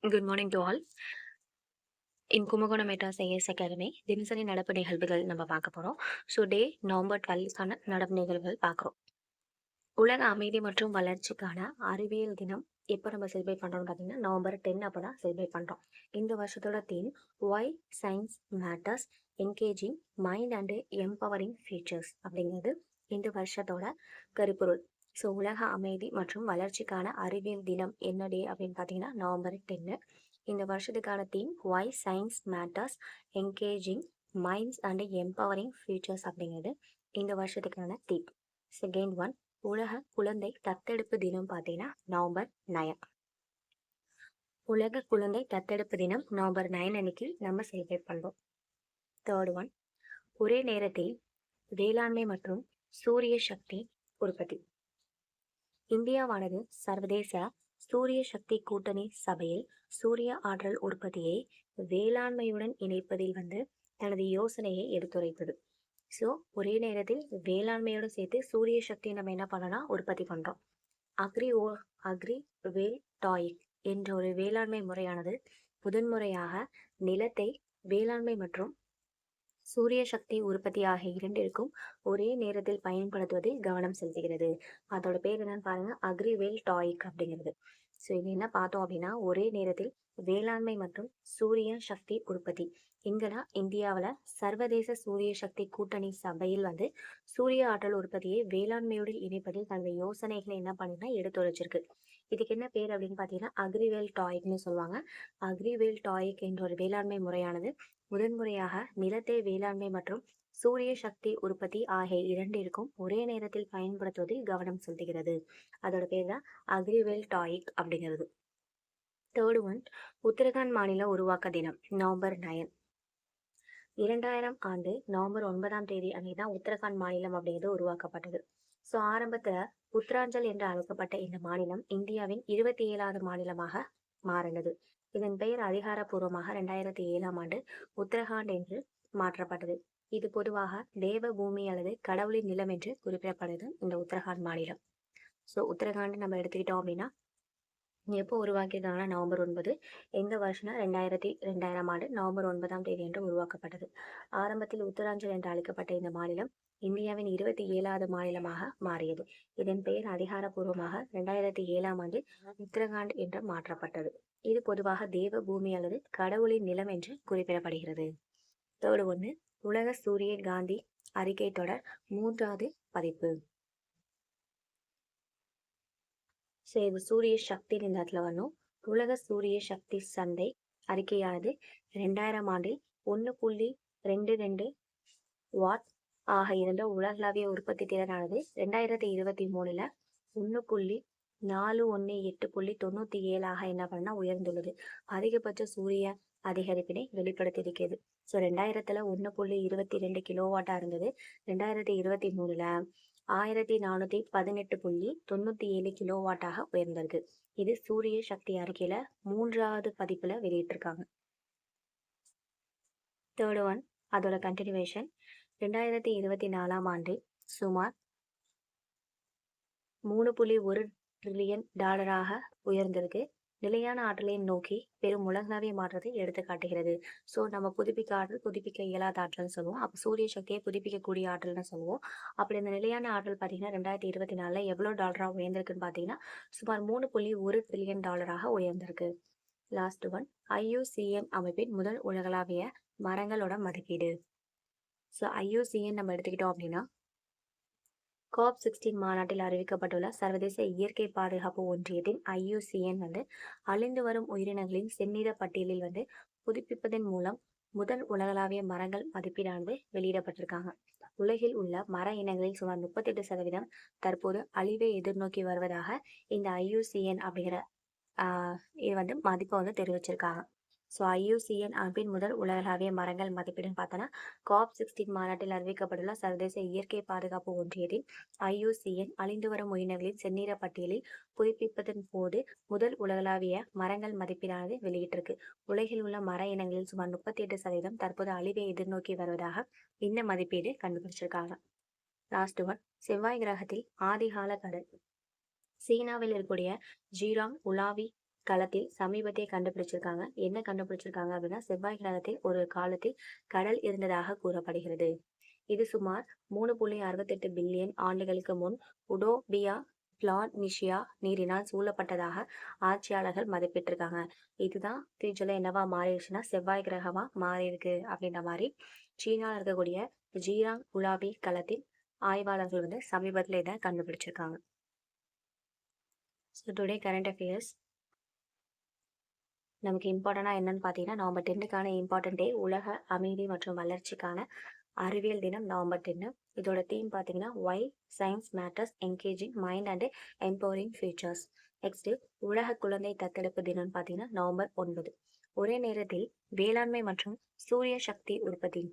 Good morning to all. In Kumbakonam Madras IAS academy தினசரி நடப்பு நிகழ்வுகள் நம்ம பார்க்க போகிறோம். ஸோ நவம்பர் 12க்கான நடப்பு நிகழ்வுகள் பார்க்குறோம். உலக அமைதி மற்றும் வளர்ச்சிக்கான அறிவியல் தினம் எப்போ நம்ம செலிப்ரேட் பண்ணுறோம்னு பார்த்தீங்கன்னா நவம்பர் 10 அப்போ தான் செலிப்ரேட் பண்ணுறோம். இந்த வருஷத்தோட theme why science matters engaging mind and empowering futures அப்படிங்கிறது இந்த வருஷத்தோட கருப்பொருள். ஸோ உலக அமைதி மற்றும் வளர்ச்சிக்கான அறிவியல் தினம் என்ன டே அப்படின்னு பார்த்தீங்கன்னா நவம்பர் 10. இந்த வருஷத்துக்கான theme why science matters engaging minds and empowering futures அப்படிங்கிறது இந்த வருஷத்துக்கான தீம். செகண்ட் ஒன், உலக குழந்தை தத்தெடுப்பு தினம் பார்த்தீங்கன்னா நவம்பர் 9. உலக குழந்தை தத்தெடுப்பு தினம் நவம்பர் 9 அன்னைக்கு நம்ம செலிப்ரேட் பண்ணுறோம். தேர்ட் ஒன், ஒரே நேரத்தில் வேளாண்மை மற்றும் சூரிய சக்தி உற்பத்தி. இந்தியாவானது சர்வதேச சூரிய சக்தி கூட்டணி சபையில் சூரிய ஆற்றல் உற்பத்தியை வேளாண்மையுடன் இணைப்பதில் தனது யோசனையை எடுத்துரைத்தது. ஸோ ஒரே நேரத்தில் வேளாண்மையோடு சேர்த்து சூரிய சக்தி நம்ம என்ன பண்ணலாம், உற்பத்தி பண்ணுறோம். அக்ரி வேல் டாயிக் என்ற ஒரு வேளாண்மை முறையானது முதன்முறையாக நிலத்தை வேளாண்மை மற்றும் சூரிய சக்தி உற்பத்தி ஆகிய இரண்டிற்கும் ஒரே நேரத்தில் பயன்படுத்துவதில் கவனம் செலுத்துகிறது. அதோட பேர் என்னன்னு பாருங்க, அக்ரிவேல் டாயிக் அப்படிங்கிறது. ஸோ இது என்ன பார்த்தோம் அப்படின்னா, ஒரே நேரத்தில் வேளாண்மை மற்றும் சூரிய சக்தி உற்பத்தி. இங்கதான் இந்தியாவில் சர்வதேச சூரிய சக்தி கூட்டணி சபையில் சூரிய ஆற்றல் உற்பத்தியை வேளாண்மையோடு இணைப்பதில் தனது யோசனைகளை என்ன பண்ணினா எடுத்துரைச்சிருக்கு. இதுக்கு என்ன பேர் அப்படின்னு பார்த்தீங்கன்னா அக்ரிவேல் டாயிக்னு சொல்லுவாங்க. அக்ரிவேல் டாயிக் என்ற ஒரு வேளாண்மை முறையானது முதன்முறையாக நிலத்தை வேளாண்மை மற்றும் சூரிய சக்தி உற்பத்தி ஆகிய இரண்டிற்கும் ஒரே நேரத்தில் பயன்படுத்துவதில் கவனம் செலுத்துகிறது. அதோட பேர் தான் அக்ரிவேல் டாயிக் அப்படிங்கிறது. தேர்ட் ஒன், உத்தரகாண்ட் மாநில உருவாக்க தினம் நவம்பர் 9. 2000 ஆண்டு நவம்பர் 9ஆம் தேதி அன்னைக்குதான் உத்தரகாண்ட் மாநிலம் அப்படிங்கிறது உருவாக்கப்பட்டது. ஸோ ஆரம்பத்துல உத்தராஞ்சல் என்று அழைக்கப்பட்ட இந்த மாநிலம் இந்தியாவின் 27வது மாநிலமாக மாறினது. இதன் பெயர் அதிகாரப்பூர்வமாக 2007ஆம் ஆண்டு உத்தரகாண்ட் என்று மாற்றப்பட்டது. இது பொதுவாக தேவ பூமி அல்லது கடவுளின் நிலம் என்று குறிப்பிடப்படுது இந்த உத்தரகாண்ட் மாநிலம். ஸோ உத்தரகாண்ட் நம்ம எடுத்துக்கிட்டோம் அப்படின்னா எப்போ உருவாக்கியிருக்காங்கன்னா நவம்பர் 9. எந்த வருஷம்னா 2000ஆம் ஆண்டு நவம்பர் 9ஆம் தேதி என்று உருவாக்கப்பட்டது. ஆரம்பத்தில் உத்தராஞ்சல் என்று அழைக்கப்பட்ட இந்த மாநிலம் இந்தியாவின் 27வது மாநிலமாக மாறியது. இதன் பெயர் அதிகாரப்பூர்வமாக 2007ஆம் ஆண்டு உத்தரகாண்ட் என்று மாற்றப்பட்டது. இது பொதுவாக தேவ பூமி அல்லது கடவுளின் நிலம் என்று குறிப்பிடப்படுகிறது. தேர்ட் ஒன்று, உலக சூரிய காந்தி அறிக்கை தொடர் 3வது பதிப்பு. ஸோ இது சூரிய சக்தி இந்த இடத்துல வரணும். உலக சூரிய சக்தி சந்தை அறிக்கையானது 2000ஆம் ஆண்டில் 1.22 வாட் ஆக இருந்த உலகளாவிய உற்பத்தி திறனானது 2023 1.418.97 என்ன பண்ணா உயர்ந்துள்ளது. அதிகபட்ச சூரிய அதிகரிப்பினை வெளிப்படுத்தியிருக்கிறது. ஸோ 2000ல் 1.22 கிலோவாட்டா இருந்தது. 2023 1418.97 கிலோவாட்டாக உயர்ந்திருக்கு. இது சூரிய சக்தி அறிக்கையில 3வது பதிப்புல வெளியிட்டிருக்காங்க. தேர்ட் ஒன், அதோட கண்டினியூவேஷன். 2024ஆம் ஆண்டு சுமார் $3.1 ட்ரில்லியன் உயர்ந்திருக்கு. நிலையான ஆற்றலை நோக்கி பெரும் உலகளாவிய மாற்றத்தை எடுத்து காட்டுகிறது. ஸோ நம்ம புதுப்பிக்க ஆற்றல், புதுப்பிக்க இயலாத ஆற்றல்னு சொல்லுவோம். அப்போ சூரிய சக்தியை புதுப்பிக்கக்கூடிய ஆற்றல்னு சொல்லுவோம். அப்படி இந்த நிலையான ஆற்றல் பார்த்தீங்கன்னா 2024 எவ்வளோ டாலராக உயர்ந்திருக்குன்னு பார்த்தீங்கன்னா சுமார் $3.1 ட்ரில்லியன் உயர்ந்திருக்கு. லாஸ்ட் ஒன், IUCN அமைப்பின் முதல் உலகளாவிய மரங்களோட மதிப்பீடு. ஸோ IUCN நம்ம எடுத்துக்கிட்டோம் அப்படின்னா COP16 மாநாட்டில் அறிவிக்கப்பட்டுள்ள சர்வதேச இயற்கை பாதுகாப்பு ஒன்றியத்தின் IUCN அழிந்து வரும் உயிரினங்களின் செந்நிற பட்டியலில் புதுப்பிப்பதன் மூலம் முதல் உலகளாவிய மரங்கள் மதிப்பீடானது வெளியிடப்பட்டிருக்காங்க. உலகில் உள்ள மர இனங்களில் சுமார் 38% தற்போது அழிவை எதிர்நோக்கி வருவதாக இந்த IUCN அப்படிங்கிற இது மதிப்பை தெரிவிச்சிருக்காங்க. ஸோ IUCN அமைப்பின் முதல் உலகளாவிய மரங்கள் மதிப்பீடுன்னு பார்த்தோன்னா COP16 மாநாட்டில் அறிவிக்கப்பட்டுள்ள சர்வதேச இயற்கை பாதுகாப்பு ஒன்றியத்தின் IUCN அழிந்து வரும் உயிரினங்களின் செந்நிற பட்டியலில் புதுப்பிப்பதன் போது முதல் உலகளாவிய மரங்கள் மதிப்பீடானது வெளியிட்டிருக்கு. உலகில் உள்ள மர இனங்களில் சுமார் 38% தற்போது அழிவை எதிர்நோக்கி வருவதாக இந்த மதிப்பீடு கண்டுபிடிச்சிருக்காங்க. லாஸ்ட் ஒன், செவ்வாய் கிரகத்தில் ஆதிகால கடல். சீனாவில் இருக்கக்கூடிய ஜீராங் உலாவி களத்தில் சமீபத்திய கண்டுபிடிச்சிருக்காங்க. என்ன கண்டுபிடிச்சிருக்காங்க அப்படின்னா, செவ்வாய் கிரகத்தில் ஒரு காலத்தில் கடல் இருந்ததாக கூறப்படுகிறது. இது சுமார் 3.68 பில்லியன் ஆண்டுகளுக்கு முன் உடோபியா பிளானிஷியா நீரினால் சூழப்பட்டதாக ஆட்சியாளர்கள் மதிப்பிட்டிருக்காங்க. இதுதான் ஃபியூச்சர்ல என்னவா மாறிடுச்சுன்னா செவ்வாய் கிரகமா மாறி இருக்கு அப்படின்ற மாதிரி சீனாவில் இருக்கக்கூடிய ஜீராங் உலாவி களத்தின் ஆய்வாளர்கள் வந்து சமீபத்தில் இதை கண்டுபிடிச்சிருக்காங்க. ஸோ டுடே கரண்ட் அஃபேர்ஸ் நமக்கு இம்பார்ட்டண்டா என்னன்னு பார்த்தீங்கன்னா, நவம்பர் 10க்கான இம்பார்ட்டன்ட் டே உலக அமைதி மற்றும் வளர்ச்சிக்கான அறிவியல் தினம் நவம்பர் 10. இதோட தீம் பார்த்தீங்கன்னா, why science matters engaging mind and empowering futures. Next உலக குழந்தை தத்தெடுப்பு தினம்னு பார்த்தீங்கன்னா நவம்பர் 9. ஒரே நேரத்தில் வேளாண்மை மற்றும் சூரிய சக்தி உற்பத்தி,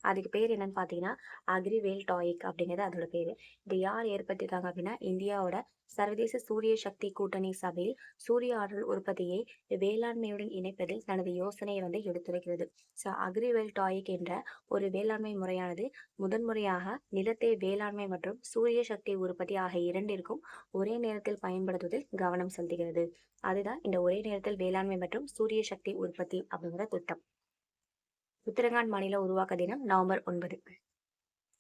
அதுக்கு பேர் என்னன்னு பார்த்தீங்கன்னா அக்ரிவேல் டாயிக் அப்படிங்கிறது அதோட பேர். இது யார் ஏற்படுத்தியிருக்காங்க அப்படின்னா, இந்தியாவோட சர்வதேச சூரிய சக்தி கூட்டணி சபையில் சூரிய ஆற்றல் உற்பத்தியை வேளாண்மையுடன் இணைப்பதில் தனது யோசனையை வந்து எடுத்துரைக்கிறது. ஸோ அக்ரிவேல் டாயிக் என்ற ஒரு வேளாண்மை முறையானது முதன்முறையாக நிலத்தை வேளாண்மை மற்றும் சூரிய சக்தி உற்பத்தி ஆகிய இரண்டிற்கும் ஒரே நேரத்தில் பயன்படுத்துவதில் கவனம் செலுத்துகிறது. அதுதான் இந்த ஒரே நேரத்தில் வேளாண்மை மற்றும் சூரிய சக்தி உற்பத்தி அப்படிங்கிற திட்டம். உத்தரகாண்ட் மாநில உருவாக்க தினம் நவம்பர் 9.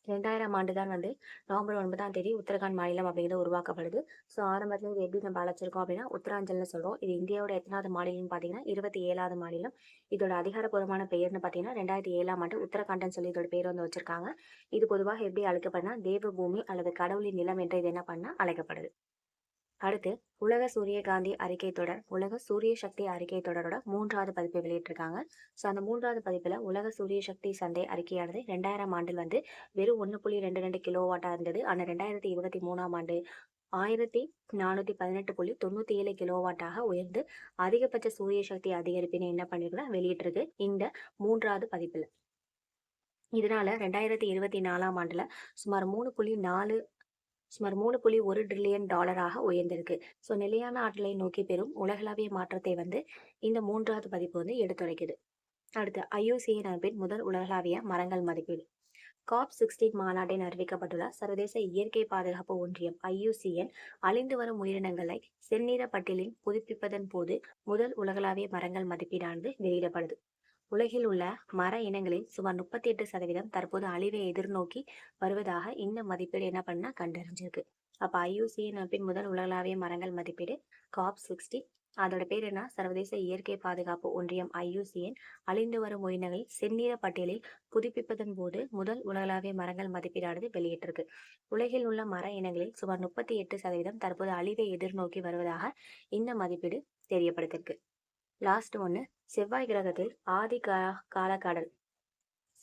2000 ஆண்டு தான் வந்து நவம்பர் 9ஆம் தேதி உத்தரகாண்ட் மாநிலம் அப்படிங்கிறது உருவாக்கப்படுது. ஸோ ஆரம்பத்தில் இது எப்படி நம்ம அழைச்சிருக்கோம் அப்படின்னா உத்தராஞ்சல்னு சொல்றோம். இது இந்தியாவோட எத்தனாவது மாநிலம்னு பார்த்தீங்கன்னா 27வது மாநிலம். இதோட அதிகாரப்பூர்வமான பெயர்னு பார்த்தீங்கன்னா 2007ஆம் ஆண்டு உத்தரகாண்ட்னு சொல்லி இதோட பேர் வந்து வச்சிருக்காங்க. இது பொதுவாக எப்படி அழைக்கப்படுனா தேவபூமி அல்லது கடவுளின் நிலம் என்று இது என்ன பண்ணா அழைக்கப்படுது. அடுத்து உலக சூரியகாந்தி அறிக்கை தொடர், உலக சூரிய சக்தி அறிக்கை தொடரோட 3வது பதிப்பை வெளியிட்டிருக்காங்க. ஸோ அந்த 3வது பதிப்பில் உலக சூரிய சக்தி சந்தை அறிக்கையானது 2000 ஆண்டில் வந்து வெறும் 1.22 கிலோவாட்டா இருந்தது. ஆனால் 2023ஆம் ஆண்டு 1418.97 கிலோவாட்டாக உயர்ந்து அதிகபட்ச சூரிய சக்தி அதிகரிப்பினை என்ன பண்ணிருக்குன்னா வெளியிட்டிருக்கு இந்த 3வது பதிப்பில். இதனால 2024ஆம் ஆண்டுல சுமார் 3.1 ட்ரில்லியன் டாலராக உயர்ந்திருக்கு. ஸோ நிலையான ஆற்றலை நோக்கி பெறும் உலகளாவிய மாற்றத்தை வந்து இந்த 3வது பதிப்பு வந்து எடுத்துரைக்குது. அடுத்து IUCN அமைப்பின் முதல் உலகளாவிய மரங்கள் மதிப்பீடு. COP16 மாநாட்டில் அறிவிக்கப்பட்டுள்ள சர்வதேச இயற்கை பாதுகாப்பு ஒன்றியம் IUCN அழிந்து வரும் உயிரினங்களை செந்நிற பட்டியலில் புதுப்பிப்பதன் போது முதல் உலகளாவிய மரங்கள் மதிப்பீடானது வெளியிடப்படுது. உலகில் உள்ள மர இனங்களில் சுமார் 38% தற்போது அழிவை எதிர்நோக்கி வருவதாக இந்த மதிப்பீடு என்ன பண்ணா கண்டறிஞ்சிருக்கு. அப்ப IUCN அமைப்பின் முதல் உலகளாவிய மரங்கள் மதிப்பீடு COP16. அதோட பேர் என்ன, சர்வதேச இயற்கை பாதுகாப்பு ஒன்றியம் IUCN அழிந்து வரும் உயிரினங்களை செந்நிற பட்டியலில் புதுப்பிப்பதன் போது முதல் உலகளாவிய மரங்கள் மதிப்பீடானது வெளியிட்டிருக்கு. உலகில் உள்ள மர இனங்களில் சுமார் 38% தற்போது அழிவை எதிர்நோக்கி வருவதாக இந்த மதிப்பீடு தெரியப்படுத்திருக்கு. லாஸ்ட் ஒன்று, செவ்வாய் கிரகத்தில் ஆதி கால கடல்.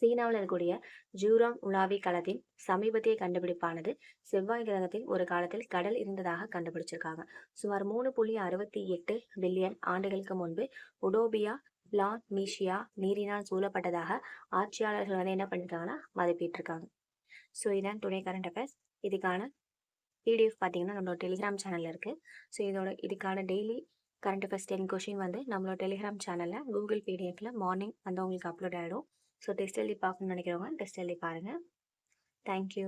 சீனாவில் இருக்கக்கூடிய ஜூராங் உலாவி களத்தின் சமீபத்திய கண்டுபிடிப்பானது செவ்வாய் கிரகத்தில் ஒரு காலத்தில் கடல் இருந்ததாக கண்டுபிடிச்சிருக்காங்க. சுமார் 3.68 பில்லியன் ஆண்டுகளுக்கு முன்பு உடோபியா பிளானிஷியா நீரினால் சூழப்பட்டதாக ஆட்சியாளர்கள் வந்து என்ன பண்ணிருக்காங்கன்னா மதிப்பிட்டிருக்காங்க. ஸோ இதான் டுடே கரண்ட் அஃபேர்ஸ். இதுக்கான PDF பார்த்தீங்கன்னா நம்மளோட டெலிகிராம் சேனலில் இருக்குது. ஸோ இதுக்கான டெய்லி கரண்ட் அஃபேர்ஸ் 10 கொஷின் வந்து நம்மளோட டெலிகிராம் சேனலில் கூகுள் PDFல மார்னிங் வந்து உங்களுக்கு அப்லோட் ஆகிடும். ஸோ டெஸ்ட் எழுதி பார்க்கணும்னு நினைக்கிறவங்க டெஸ்ட் எழுதி பாருங்கள். தேங்க்யூ.